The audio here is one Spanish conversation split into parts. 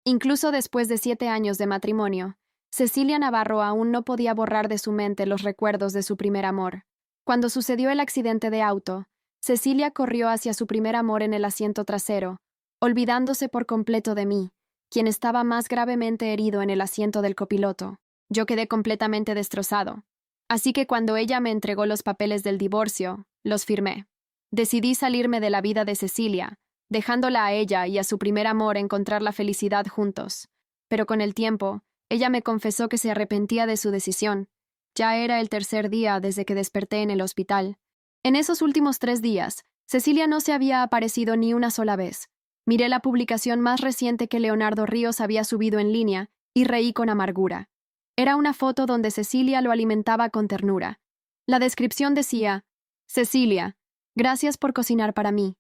Incluso después de 7 años de matrimonio, Cecilia Navarro aún no podía borrar de su mente los recuerdos de su primer amor. Cuando sucedió el accidente de auto, Cecilia corrió hacia su primer amor en el asiento trasero, olvidándose por completo de mí, quien estaba más gravemente herido en el asiento del copiloto. Yo quedé completamente destrozado. Así que cuando ella me entregó los papeles del divorcio, los firmé. Decidí salirme de la vida de Cecilia, dejándola a ella y a su primer amor encontrar la felicidad juntos. Pero con el tiempo, ella me confesó que se arrepentía de su decisión. Ya era el tercer día desde que desperté en el hospital. En esos últimos 3 días, Cecilia no se había aparecido ni una sola vez. Miré la publicación más reciente que Leonardo Ríos había subido en línea y reí con amargura. Era una foto donde Cecilia lo alimentaba con ternura. La descripción decía: Cecilia, gracias por cocinar para mí.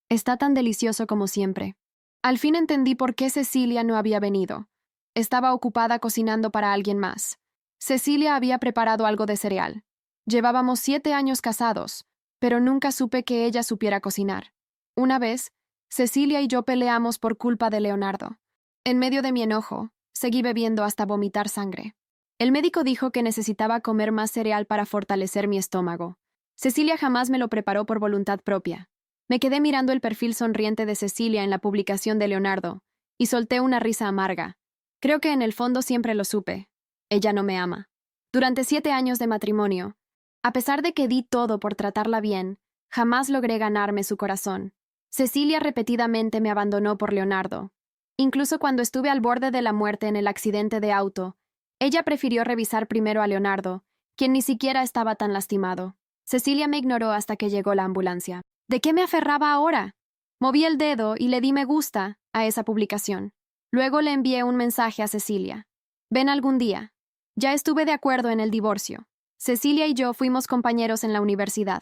Está tan delicioso como siempre. Al fin entendí por qué Cecilia no había venido. Estaba ocupada cocinando para alguien más. Cecilia había preparado algo de cereal. Llevábamos 7 años casados, pero nunca supe que ella supiera cocinar. Una vez, Cecilia y yo peleamos por culpa de Leonardo. En medio de mi enojo, seguí bebiendo hasta vomitar sangre. El médico dijo que necesitaba comer más cereal para fortalecer mi estómago. Cecilia jamás me lo preparó por voluntad propia. Me quedé mirando el perfil sonriente de Cecilia en la publicación de Leonardo, y solté una risa amarga. Creo que en el fondo siempre lo supe. Ella no me ama. Durante 7 años de matrimonio, a pesar de que di todo por tratarla bien, jamás logré ganarme su corazón. Cecilia repetidamente me abandonó por Leonardo. Incluso cuando estuve al borde de la muerte en el accidente de auto, ella prefirió revisar primero a Leonardo, quien ni siquiera estaba tan lastimado. Cecilia me ignoró hasta que llegó la ambulancia. ¿De qué me aferraba ahora? Moví el dedo y le di me gusta a esa publicación. Luego le envié un mensaje a Cecilia. Ven algún día. Ya estuve de acuerdo en el divorcio. Cecilia y yo fuimos compañeros en la universidad.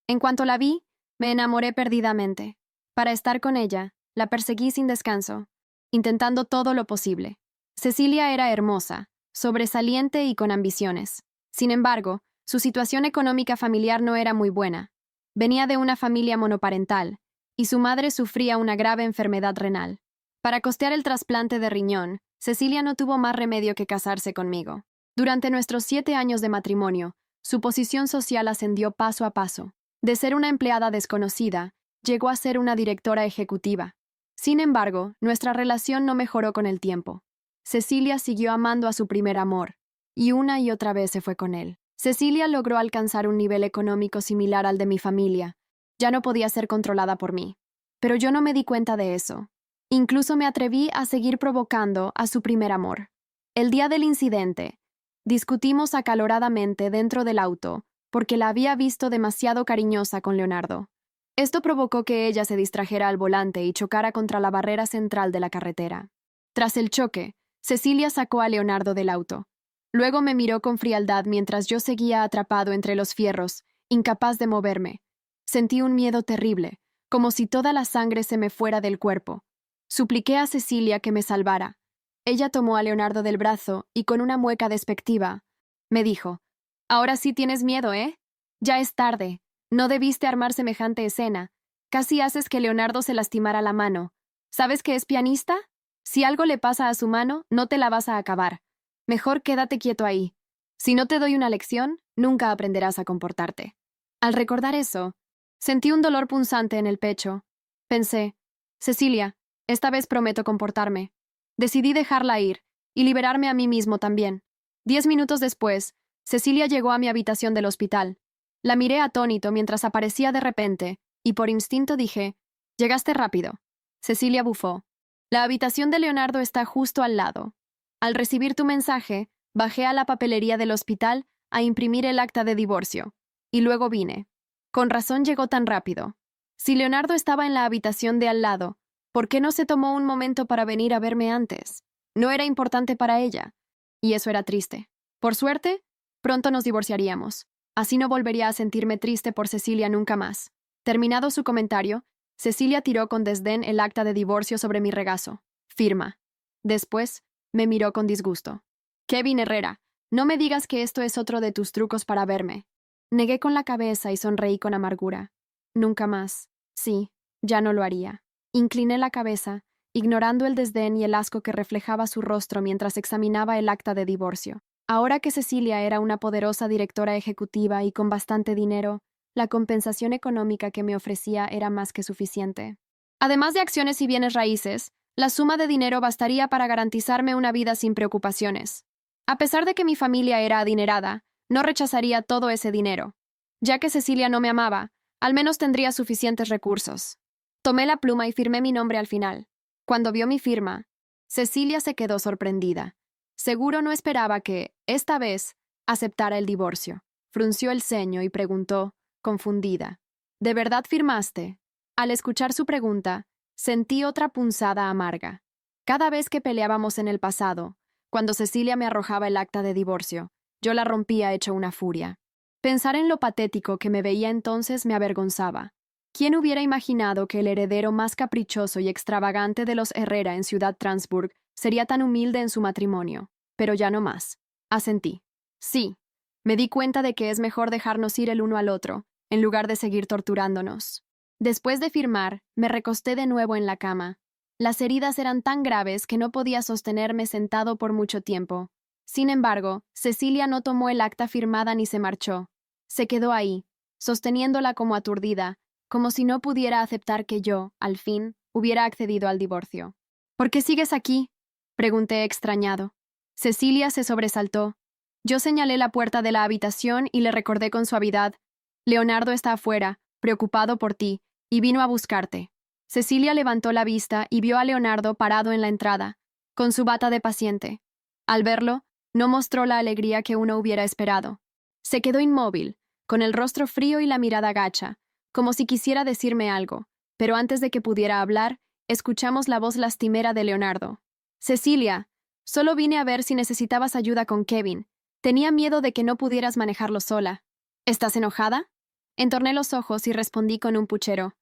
En cuanto la vi, me enamoré perdidamente. Para estar con ella, la perseguí sin descanso, intentando todo lo posible. Cecilia era hermosa, sobresaliente y con ambiciones. Sin embargo, su situación económica familiar no era muy buena. Venía de una familia monoparental, y su madre sufría una grave enfermedad renal. Para costear el trasplante de riñón, Cecilia no tuvo más remedio que casarse conmigo. Durante nuestros 7 años de matrimonio, su posición social ascendió paso a paso. De ser una empleada desconocida, llegó a ser una directora ejecutiva. Sin embargo, nuestra relación no mejoró con el tiempo. Cecilia siguió amando a su primer amor, y una y otra vez se fue con él. Cecilia logró alcanzar un nivel económico similar al de mi familia. Ya no podía ser controlada por mí. Pero yo no me di cuenta de eso. Incluso me atreví a seguir provocando a su primer amor. El día del incidente, discutimos acaloradamente dentro del auto, porque la había visto demasiado cariñosa con Leonardo. Esto provocó que ella se distrajera al volante y chocara contra la barrera central de la carretera. Tras el choque, Cecilia sacó a Leonardo del auto. Luego me miró con frialdad mientras yo seguía atrapado entre los fierros, incapaz de moverme. Sentí un miedo terrible, como si toda la sangre se me fuera del cuerpo. Supliqué a Cecilia que me salvara. Ella tomó a Leonardo del brazo y con una mueca despectiva, me dijo: «Ahora sí tienes miedo, ¿eh? Ya es tarde. No debiste armar semejante escena. Casi haces que Leonardo se lastimara la mano. ¿Sabes que es pianista? Si algo le pasa a su mano, no te la vas a acabar. Mejor quédate quieto ahí. Si no te doy una lección, nunca aprenderás a comportarte». Al recordar eso, sentí un dolor punzante en el pecho. Pensé: Cecilia, esta vez prometo comportarme. Decidí dejarla ir y liberarme a mí mismo también. 10 minutos después, Cecilia llegó a mi habitación del hospital. La miré atónito mientras aparecía de repente, y por instinto dije: «Llegaste rápido». Cecilia bufó. «La habitación de Leonardo está justo al lado. Al recibir tu mensaje, bajé a la papelería del hospital a imprimir el acta de divorcio. Y luego vine. Con razón llegó tan rápido. Si Leonardo estaba en la habitación de al lado, ¿por qué no se tomó un momento para venir a verme antes? No era importante para ella. Y eso era triste. Por suerte, pronto nos divorciaríamos. Así no volvería a sentirme triste por Cecilia nunca más». Terminado su comentario, Cecilia tiró con desdén el acta de divorcio sobre mi regazo. Firma. Después, me miró con disgusto. «Kevin Herrera, no me digas que esto es otro de tus trucos para verme». Negué con la cabeza y sonreí con amargura. Nunca más. Sí, ya no lo haría. Incliné la cabeza ignorando el desdén y el asco que reflejaba su rostro mientras examinaba el acta de divorcio. Ahora que Cecilia era una poderosa directora ejecutiva y con bastante dinero, la compensación económica que me ofrecía era más que suficiente. Además de acciones y bienes raíces, la suma de dinero bastaría para garantizarme una vida sin preocupaciones. A pesar de que mi familia era adinerada, no rechazaría todo ese dinero. Ya que Cecilia no me amaba, al menos tendría suficientes recursos. Tomé la pluma y firmé mi nombre al final. Cuando vio mi firma, Cecilia se quedó sorprendida. Seguro no esperaba que, esta vez, aceptara el divorcio. Frunció el ceño y preguntó, confundida: ¿De verdad firmaste? Al escuchar su pregunta, sentí otra punzada amarga. Cada vez que peleábamos en el pasado, cuando Cecilia me arrojaba el acta de divorcio, yo la rompía hecho una furia. Pensar en lo patético que me veía entonces me avergonzaba. ¿Quién hubiera imaginado que el heredero más caprichoso y extravagante de los Herrera en Ciudad Transburg sería tan humilde en su matrimonio? Pero ya no más. Asentí. Sí. Me di cuenta de que es mejor dejarnos ir el uno al otro, en lugar de seguir torturándonos. Después de firmar, me recosté de nuevo en la cama. Las heridas eran tan graves que no podía sostenerme sentado por mucho tiempo. Sin embargo, Cecilia no tomó el acta firmada ni se marchó. Se quedó ahí, sosteniéndola como aturdida, como si no pudiera aceptar que yo, al fin, hubiera accedido al divorcio. ¿Por qué sigues aquí?, pregunté extrañado. Cecilia se sobresaltó. Yo señalé la puerta de la habitación y le recordé con suavidad: Leonardo está afuera, preocupado por ti, y vino a buscarte. Cecilia levantó la vista y vio a Leonardo parado en la entrada, con su bata de paciente. Al verlo, no mostró la alegría que uno hubiera esperado. Se quedó inmóvil, con el rostro frío y la mirada gacha, como si quisiera decirme algo, pero antes de que pudiera hablar, escuchamos la voz lastimera de Leonardo. Cecilia, solo vine a ver si necesitabas ayuda con Kevin. Tenía miedo de que no pudieras manejarlo sola. ¿Estás enojada? Entorné los ojos y respondí con un puchero.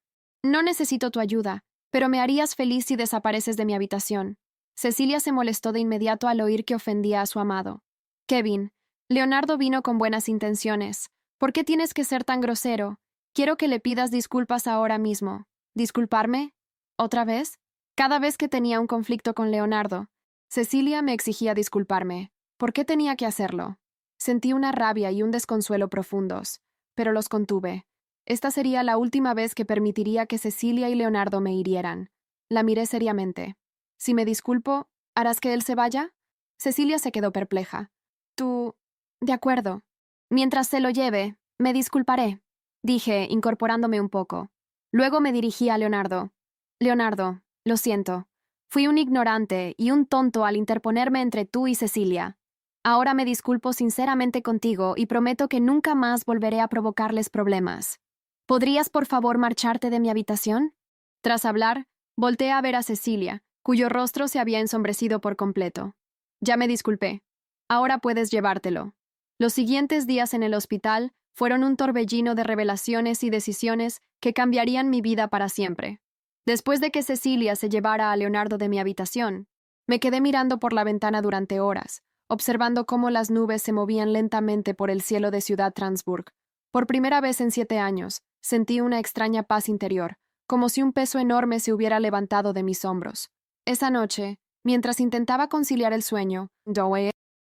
No necesito tu ayuda, pero me harías feliz si desapareces de mi habitación. Cecilia se molestó de inmediato al oír que ofendía a su amado. Kevin, Leonardo vino con buenas intenciones. ¿Por qué tienes que ser tan grosero? Quiero que le pidas disculpas ahora mismo. ¿Disculparme? ¿Otra vez? Cada vez que tenía un conflicto con Leonardo, Cecilia me exigía disculparme. ¿Por qué tenía que hacerlo? Sentí una rabia y un desconsuelo profundos, pero los contuve. Esta sería la última vez que permitiría que Cecilia y Leonardo me hirieran. La miré seriamente. Si me disculpo, ¿harás que él se vaya? Cecilia se quedó perpleja. Tú... De acuerdo. Mientras se lo lleve, me disculparé, dije, incorporándome un poco. Luego me dirigí a Leonardo. Leonardo, lo siento. Fui un ignorante y un tonto al interponerme entre tú y Cecilia. Ahora me disculpo sinceramente contigo y prometo que nunca más volveré a provocarles problemas. ¿Podrías, por favor, marcharte de mi habitación? Tras hablar, volteé a ver a Cecilia, cuyo rostro se había ensombrecido por completo. Ya me disculpé. Ahora puedes llevártelo. Los siguientes días en el hospital fueron un torbellino de revelaciones y decisiones que cambiarían mi vida para siempre. Después de que Cecilia se llevara a Leonardo de mi habitación, me quedé mirando por la ventana durante horas, observando cómo las nubes se movían lentamente por el cielo de Ciudad Transburg. Por primera vez en 7 años, sentí una extraña paz interior, como si un peso enorme se hubiera levantado de mis hombros. Esa noche, mientras intentaba conciliar el sueño,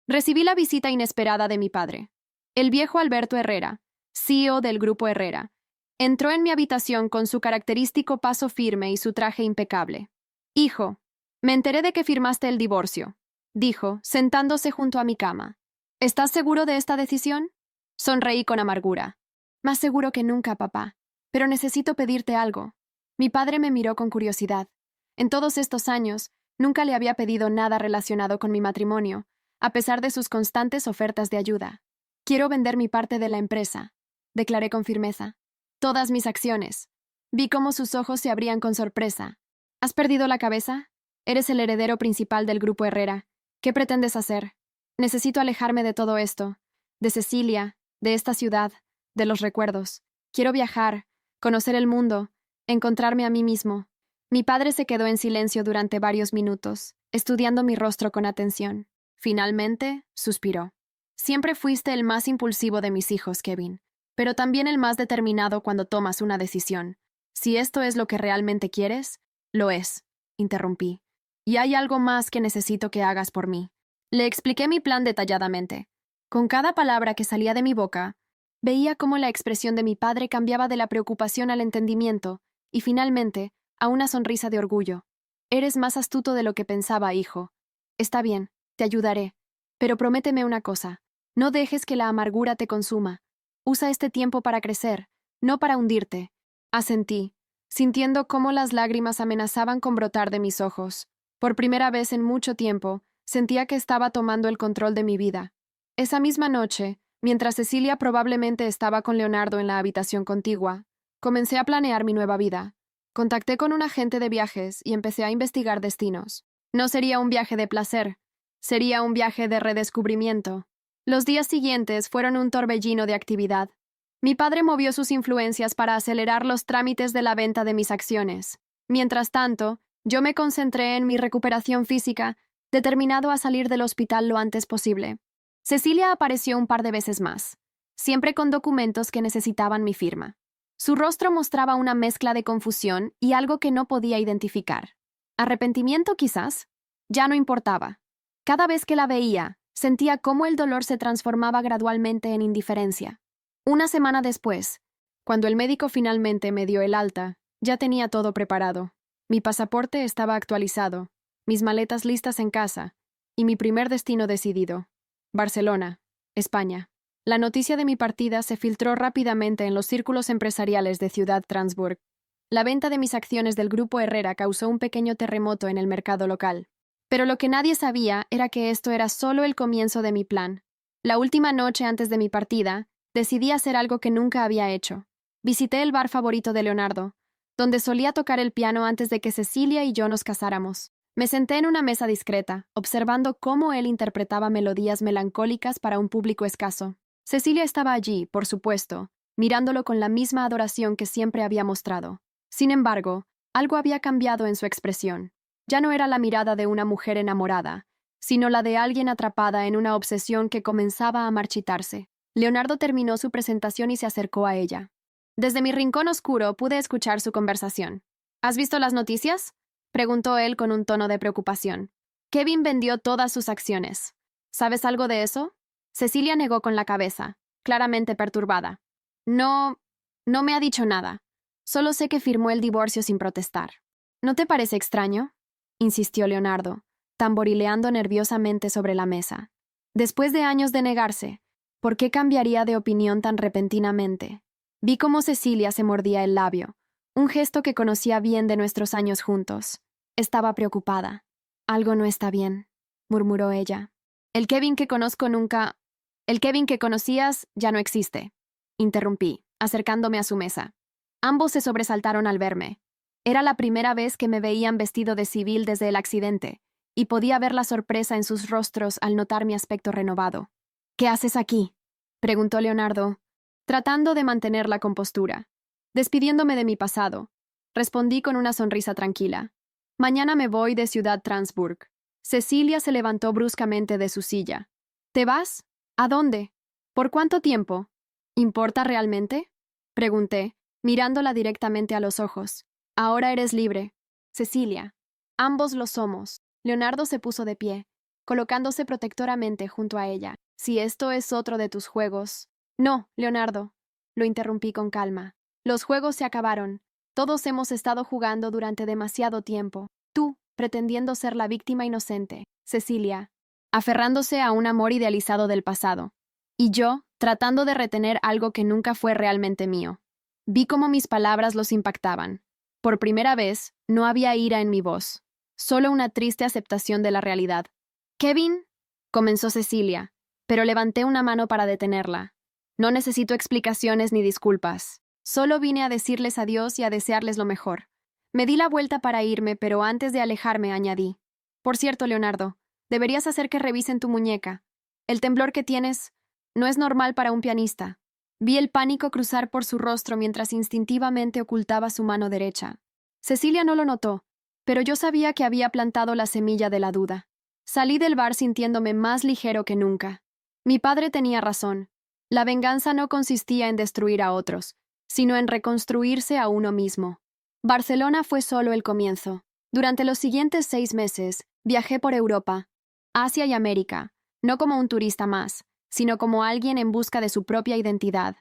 recibí la visita inesperada de mi padre. El viejo Alberto Herrera, CEO del Grupo Herrera, entró en mi habitación con su característico paso firme y su traje impecable. Hijo, me enteré de que firmaste el divorcio, dijo, sentándose junto a mi cama. ¿Estás seguro de esta decisión? Sonreí con amargura. Más seguro que nunca, papá. Pero necesito pedirte algo. Mi padre me miró con curiosidad. En todos estos años, nunca le había pedido nada relacionado con mi matrimonio, a pesar de sus constantes ofertas de ayuda. Quiero vender mi parte de la empresa, declaré con firmeza. Todas mis acciones. Vi cómo sus ojos se abrían con sorpresa. ¿Has perdido la cabeza? Eres el heredero principal del Grupo Herrera. ¿Qué pretendes hacer? Necesito alejarme de todo esto, de Cecilia, de esta ciudad, de los recuerdos. Quiero viajar, conocer el mundo, encontrarme a mí mismo. Mi padre se quedó en silencio durante varios minutos, estudiando mi rostro con atención. Finalmente, suspiró. Siempre fuiste el más impulsivo de mis hijos, Kevin, pero también el más determinado cuando tomas una decisión. Si esto es lo que realmente quieres, lo es. interrumpí. Y hay algo más que necesito que hagas por mí. Le expliqué mi plan detalladamente. Con cada palabra que salía de mi boca, veía cómo la expresión de mi padre cambiaba de la preocupación al entendimiento, y finalmente, a una sonrisa de orgullo. Eres más astuto de lo que pensaba, hijo. Está bien, te ayudaré. Pero prométeme una cosa. No dejes que la amargura te consuma. Usa este tiempo para crecer, no para hundirte. Asentí, sintiendo cómo las lágrimas amenazaban con brotar de mis ojos. Por primera vez en mucho tiempo, sentía que estaba tomando el control de mi vida. Esa misma noche, mientras Cecilia probablemente estaba con Leonardo en la habitación contigua, comencé a planear mi nueva vida. Contacté con un agente de viajes y empecé a investigar destinos. No sería un viaje de placer, sería un viaje de redescubrimiento. Los días siguientes fueron un torbellino de actividad. Mi padre movió sus influencias para acelerar los trámites de la venta de mis acciones. Mientras tanto, yo me concentré en mi recuperación física, determinado a salir del hospital lo antes posible. Cecilia apareció un par de veces más, siempre con documentos que necesitaban mi firma. Su rostro mostraba una mezcla de confusión y algo que no podía identificar. ¿Arrepentimiento, quizás? Ya no importaba. Cada vez que la veía, sentía cómo el dolor se transformaba gradualmente en indiferencia. Una semana después, cuando el médico finalmente me dio el alta, ya tenía todo preparado. Mi pasaporte estaba actualizado, mis maletas listas en casa, y mi primer destino decidido: Barcelona, España. La noticia de mi partida se filtró rápidamente en los círculos empresariales de Ciudad Transburg. La venta de mis acciones del Grupo Herrera causó un pequeño terremoto en el mercado local. Pero lo que nadie sabía era que esto era solo el comienzo de mi plan. La última noche antes de mi partida, decidí hacer algo que nunca había hecho. Visité el bar favorito de Leonardo, donde solía tocar el piano antes de que Cecilia y yo nos casáramos. Me senté en una mesa discreta, observando cómo él interpretaba melodías melancólicas para un público escaso. Cecilia estaba allí, por supuesto, mirándolo con la misma adoración que siempre había mostrado. Sin embargo, algo había cambiado en su expresión. Ya no era la mirada de una mujer enamorada, sino la de alguien atrapada en una obsesión que comenzaba a marchitarse. Leonardo terminó su presentación y se acercó a ella. Desde mi rincón oscuro pude escuchar su conversación. ¿Has visto las noticias?, preguntó él con un tono de preocupación. Kevin vendió todas sus acciones. ¿Sabes algo de eso? Cecilia negó con la cabeza, claramente perturbada. No me ha dicho nada. Solo sé que firmó el divorcio sin protestar. ¿No te parece extraño?, insistió Leonardo, tamborileando nerviosamente sobre la mesa. Después de años de negarse, ¿por qué cambiaría de opinión tan repentinamente? Vi cómo Cecilia se mordía el labio, un gesto que conocía bien de nuestros años juntos. Estaba preocupada. Algo no está bien, murmuró ella. El Kevin que conocías ya no existe, interrumpí, acercándome a su mesa. Ambos se sobresaltaron al verme. Era la primera vez que me veían vestido de civil desde el accidente, y podía ver la sorpresa en sus rostros al notar mi aspecto renovado. ¿Qué haces aquí?, preguntó Leonardo, tratando de mantener la compostura. Despidiéndome de mi pasado, respondí con una sonrisa tranquila. Mañana me voy de Ciudad Transburg. Cecilia se levantó bruscamente de su silla. ¿Te vas? ¿A dónde? ¿Por cuánto tiempo? ¿Importa realmente?, pregunté, mirándola directamente a los ojos. Ahora eres libre, Cecilia. Ambos lo somos. Leonardo se puso de pie, colocándose protectoramente junto a ella. Si esto es otro de tus juegos. No, Leonardo, lo interrumpí con calma. Los juegos se acabaron. Todos hemos estado jugando durante demasiado tiempo. Tú, pretendiendo ser la víctima inocente. Cecilia, aferrándose a un amor idealizado del pasado. Y yo, tratando de retener algo que nunca fue realmente mío. Vi cómo mis palabras los impactaban. Por primera vez, no había ira en mi voz, solo una triste aceptación de la realidad. «Kevin», comenzó Cecilia, pero levanté una mano para detenerla. No necesito explicaciones ni disculpas. Solo vine a decirles adiós y a desearles lo mejor. Me di la vuelta para irme, pero antes de alejarme añadí. Por cierto, Leonardo, deberías hacer que revisen tu muñeca. El temblor que tienes no es normal para un pianista. Vi el pánico cruzar por su rostro mientras instintivamente ocultaba su mano derecha. Cecilia no lo notó, pero yo sabía que había plantado la semilla de la duda. Salí del bar sintiéndome más ligero que nunca. Mi padre tenía razón. La venganza no consistía en destruir a otros, sino en reconstruirse a uno mismo. Barcelona fue solo el comienzo. Durante los siguientes 6 meses, viajé por Europa, Asia y América, no como un turista más, sino como alguien en busca de su propia identidad.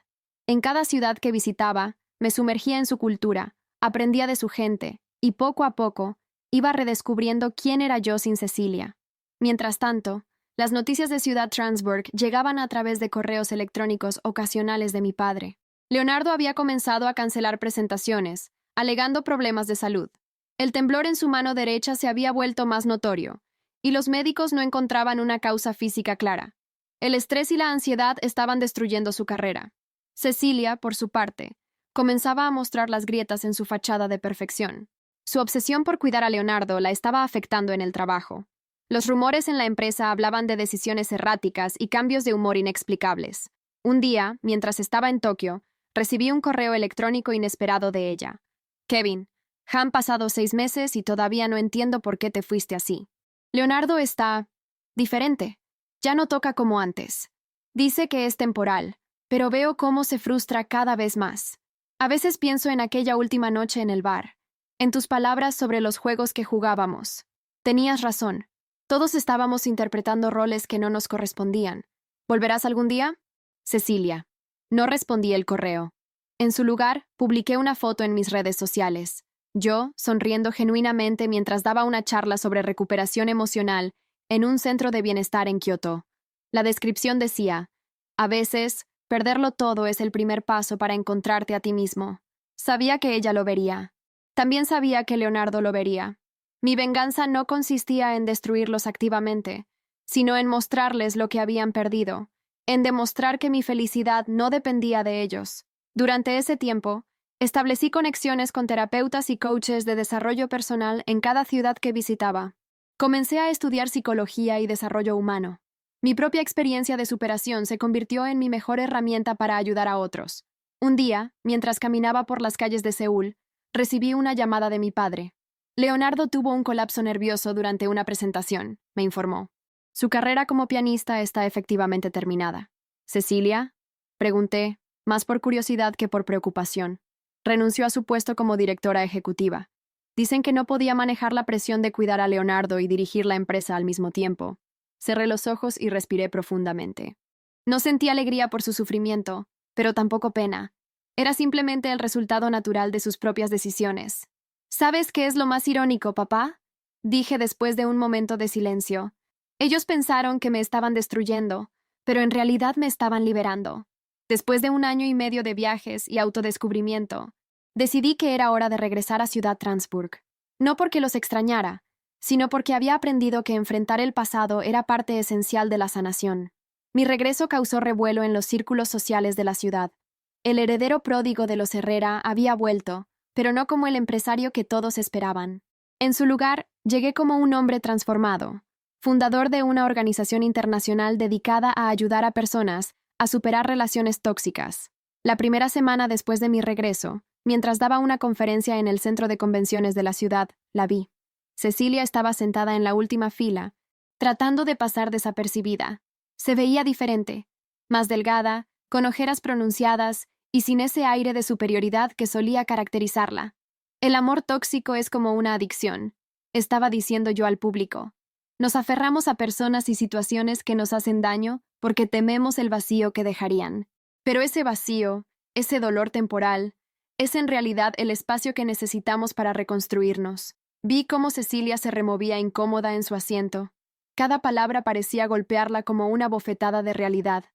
En cada ciudad que visitaba, me sumergía en su cultura, aprendía de su gente, y poco a poco, iba redescubriendo quién era yo sin Cecilia. Mientras tanto, las noticias de Ciudad Transburg llegaban a través de correos electrónicos ocasionales de mi padre. Leonardo había comenzado a cancelar presentaciones, alegando problemas de salud. El temblor en su mano derecha se había vuelto más notorio, y los médicos no encontraban una causa física clara. El estrés y la ansiedad estaban destruyendo su carrera. Cecilia, por su parte, comenzaba a mostrar las grietas en su fachada de perfección. Su obsesión por cuidar a Leonardo la estaba afectando en el trabajo. Los rumores en la empresa hablaban de decisiones erráticas y cambios de humor inexplicables. Un día, mientras estaba en Tokio, recibí un correo electrónico inesperado de ella. Kevin, han pasado 6 meses y todavía no entiendo por qué te fuiste así. Leonardo está diferente. Ya no toca como antes. Dice que es temporal, pero veo cómo se frustra cada vez más. A veces pienso en aquella última noche en el bar, en tus palabras sobre los juegos que jugábamos. Tenías razón. Todos estábamos interpretando roles que no nos correspondían. ¿Volverás algún día? Cecilia. No respondí el correo. En su lugar, publiqué una foto en mis redes sociales. Yo, sonriendo genuinamente mientras daba una charla sobre recuperación emocional en un centro de bienestar en Kioto. La descripción decía, a veces, perderlo todo es el primer paso para encontrarte a ti mismo. Sabía que ella lo vería. También sabía que Leonardo lo vería. Mi venganza no consistía en destruirlos activamente, sino en mostrarles lo que habían perdido, en demostrar que mi felicidad no dependía de ellos. Durante ese tiempo, establecí conexiones con terapeutas y coaches de desarrollo personal en cada ciudad que visitaba. Comencé a estudiar psicología y desarrollo humano. Mi propia experiencia de superación se convirtió en mi mejor herramienta para ayudar a otros. Un día, mientras caminaba por las calles de Seúl, recibí una llamada de mi padre. Leonardo tuvo un colapso nervioso durante una presentación, me informó. Su carrera como pianista está efectivamente terminada. ¿Cecilia? Pregunté, más por curiosidad que por preocupación. Renunció a su puesto como directora ejecutiva. Dicen que no podía manejar la presión de cuidar a Leonardo y dirigir la empresa al mismo tiempo. Cerré los ojos y respiré profundamente. No sentí alegría por su sufrimiento, pero tampoco pena. Era simplemente el resultado natural de sus propias decisiones. ¿Sabes qué es lo más irónico, papá? Dije después de un momento de silencio. Ellos pensaron que me estaban destruyendo, pero en realidad me estaban liberando. Después de 1 año y medio de viajes y autodescubrimiento, decidí que era hora de regresar a Ciudad Transburg. No porque los extrañara, sino porque había aprendido que enfrentar el pasado era parte esencial de la sanación. Mi regreso causó revuelo en los círculos sociales de la ciudad. El heredero pródigo de los Herrera había vuelto, pero no como el empresario que todos esperaban. En su lugar, llegué como un hombre transformado, fundador de una organización internacional dedicada a ayudar a personas a superar relaciones tóxicas. La primera semana después de mi regreso, mientras daba una conferencia en el centro de convenciones de la ciudad, la vi. Cecilia estaba sentada en la última fila, tratando de pasar desapercibida. Se veía diferente, más delgada, con ojeras pronunciadas y sin ese aire de superioridad que solía caracterizarla. El amor tóxico es como una adicción, estaba diciendo yo al público. Nos aferramos a personas y situaciones que nos hacen daño porque tememos el vacío que dejarían. Pero ese vacío, ese dolor temporal, es en realidad el espacio que necesitamos para reconstruirnos. Vi cómo Cecilia se removía incómoda en su asiento. Cada palabra parecía golpearla como una bofetada de realidad.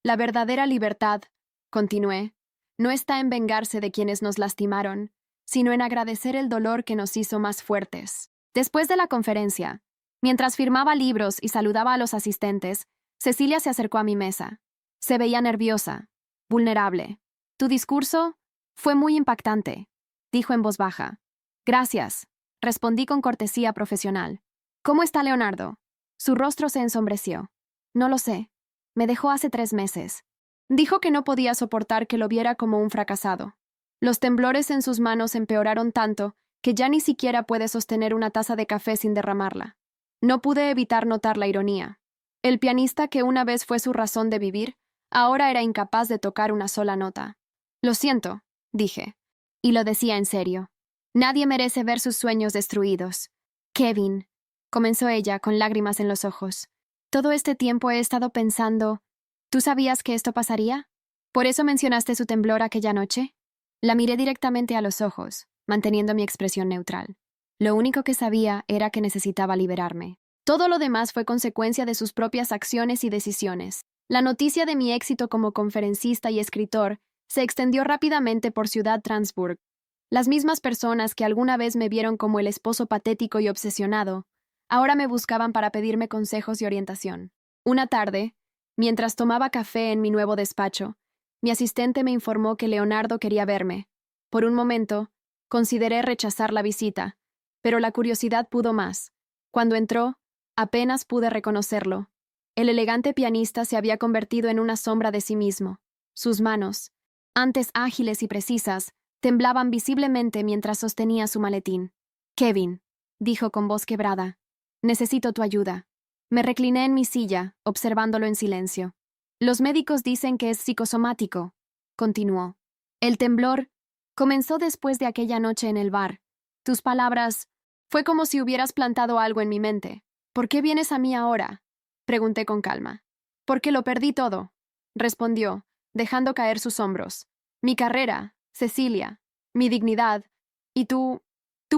La verdadera libertad, continué, no está en vengarse de quienes nos lastimaron, sino en agradecer el dolor que nos hizo más fuertes. Después de la conferencia, mientras firmaba libros y saludaba a los asistentes, Cecilia se acercó a mi mesa. Se veía nerviosa, vulnerable. Tu discurso fue muy impactante, dijo en voz baja. Gracias, respondí con cortesía profesional. ¿Cómo está Leonardo? Su rostro se ensombreció. No lo sé. Me dejó hace 3 meses. Dijo que no podía soportar que lo viera como un fracasado. Los temblores en sus manos empeoraron tanto que ya ni siquiera puede sostener una taza de café sin derramarla. No pude evitar notar la ironía. El pianista que una vez fue su razón de vivir, ahora era incapaz de tocar una sola nota. Lo siento, dije. Y lo decía en serio. Nadie merece ver sus sueños destruidos. Kevin, comenzó ella con lágrimas en los ojos. Todo este tiempo he estado pensando, ¿tú sabías que esto pasaría? ¿Por eso mencionaste su temblor aquella noche? La miré directamente a los ojos, manteniendo mi expresión neutral. Lo único que sabía era que necesitaba liberarme. Todo lo demás fue consecuencia de sus propias acciones y decisiones. La noticia de mi éxito como conferencista y escritor se extendió rápidamente por Ciudad Transburg. Las mismas personas que alguna vez me vieron como el esposo patético y obsesionado, ahora me buscaban para pedirme consejos y orientación. Una tarde, mientras tomaba café en mi nuevo despacho, mi asistente me informó que Leonardo quería verme. Por un momento, consideré rechazar la visita, pero la curiosidad pudo más. Cuando entró, apenas pude reconocerlo. El elegante pianista se había convertido en una sombra de sí mismo. Sus manos, antes ágiles y precisas, temblaban visiblemente mientras sostenía su maletín. Kevin, dijo con voz quebrada, necesito tu ayuda. Me recliné en mi silla, observándolo en silencio. Los médicos dicen que es psicosomático, continuó. El temblor comenzó después de aquella noche en el bar. Tus palabras, fue como si hubieras plantado algo en mi mente. ¿Por qué vienes a mí ahora? Pregunté con calma. Porque lo perdí todo, respondió, dejando caer sus hombros. Mi carrera, Cecilia, mi dignidad, y tú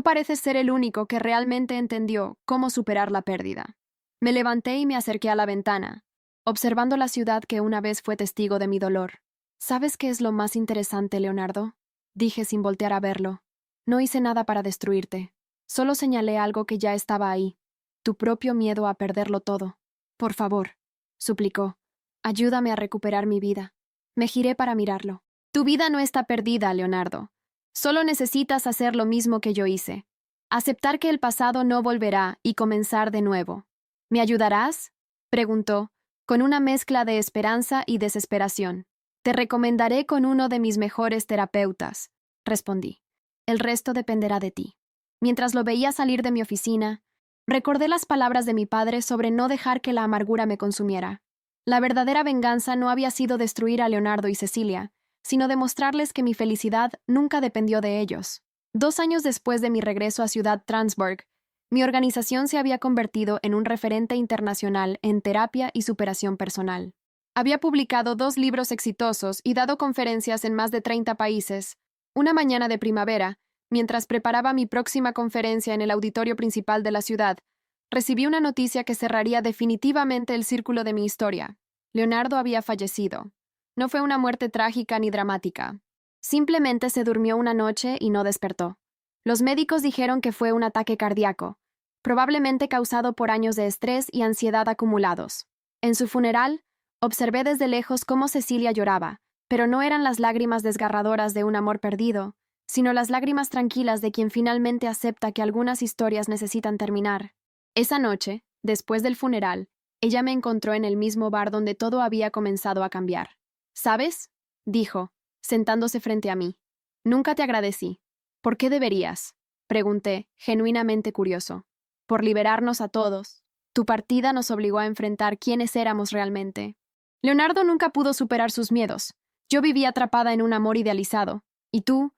pareces ser el único que realmente entendió cómo superar la pérdida. Me levanté y me acerqué a la ventana, observando la ciudad que una vez fue testigo de mi dolor. ¿Sabes qué es lo más interesante, Leonardo? Dije sin voltear a verlo. No hice nada para destruirte. Solo señalé algo que ya estaba ahí. Tu propio miedo a perderlo todo. Por favor, suplicó. Ayúdame a recuperar mi vida. Me giré para mirarlo. Tu vida no está perdida, Leonardo. Solo necesitas hacer lo mismo que yo hice. Aceptar que el pasado no volverá y comenzar de nuevo. ¿Me ayudarás? Preguntó, con una mezcla de esperanza y desesperación. Te recomendaré con uno de mis mejores terapeutas, respondí. El resto dependerá de ti. Mientras lo veía salir de mi oficina, recordé las palabras de mi padre sobre no dejar que la amargura me consumiera. La verdadera venganza no había sido destruir a Leonardo y Cecilia, sino demostrarles que mi felicidad nunca dependió de ellos. 2 años después de mi regreso a Ciudad Transburg, mi organización se había convertido en un referente internacional en terapia y superación personal. Había publicado 2 libros exitosos y dado conferencias en más de 30 países. Una mañana de primavera, mientras preparaba mi próxima conferencia en el auditorio principal de la ciudad, recibí una noticia que cerraría definitivamente el círculo de mi historia. Leonardo había fallecido. No fue una muerte trágica ni dramática. Simplemente se durmió una noche y no despertó. Los médicos dijeron que fue un ataque cardíaco, probablemente causado por años de estrés y ansiedad acumulados. En su funeral, observé desde lejos cómo Cecilia lloraba, pero no eran las lágrimas desgarradoras de un amor perdido, sino las lágrimas tranquilas de quien finalmente acepta que algunas historias necesitan terminar. Esa noche, después del funeral, ella me encontró en el mismo bar donde todo había comenzado a cambiar. ¿Sabes? Dijo, sentándose frente a mí. Nunca te agradecí. ¿Por qué deberías? Pregunté, genuinamente curioso. Por liberarnos a todos. Tu partida nos obligó a enfrentar quiénes éramos realmente. Leonardo nunca pudo superar sus miedos. Yo vivía atrapada en un amor idealizado. Y tú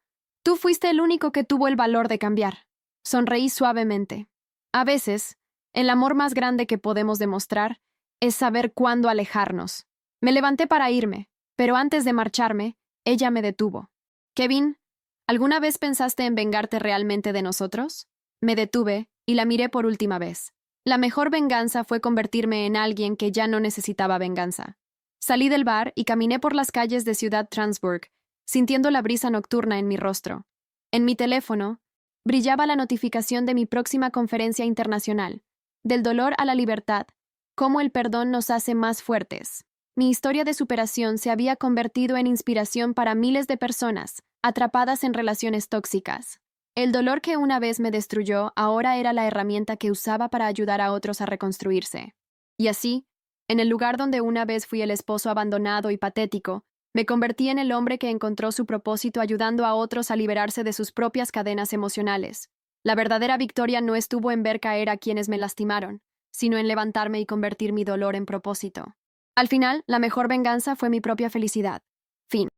fuiste el único que tuvo el valor de cambiar. Sonreí suavemente. A veces, el amor más grande que podemos demostrar es saber cuándo alejarnos. Me levanté para irme, pero antes de marcharme, ella me detuvo. Kevin, ¿alguna vez pensaste en vengarte realmente de nosotros? Me detuve y la miré por última vez. La mejor venganza fue convertirme en alguien que ya no necesitaba venganza. Salí del bar y caminé por las calles de Ciudad Transburg, sintiendo la brisa nocturna en mi rostro. En mi teléfono, brillaba la notificación de mi próxima conferencia internacional, del dolor a la libertad, cómo el perdón nos hace más fuertes. Mi historia de superación se había convertido en inspiración para miles de personas, atrapadas en relaciones tóxicas. El dolor que una vez me destruyó ahora era la herramienta que usaba para ayudar a otros a reconstruirse. Y así, en el lugar donde una vez fui el esposo abandonado y patético, me convertí en el hombre que encontró su propósito ayudando a otros a liberarse de sus propias cadenas emocionales. La verdadera victoria no estuvo en ver caer a quienes me lastimaron, sino en levantarme y convertir mi dolor en propósito. Al final, la mejor venganza fue mi propia felicidad. Fin.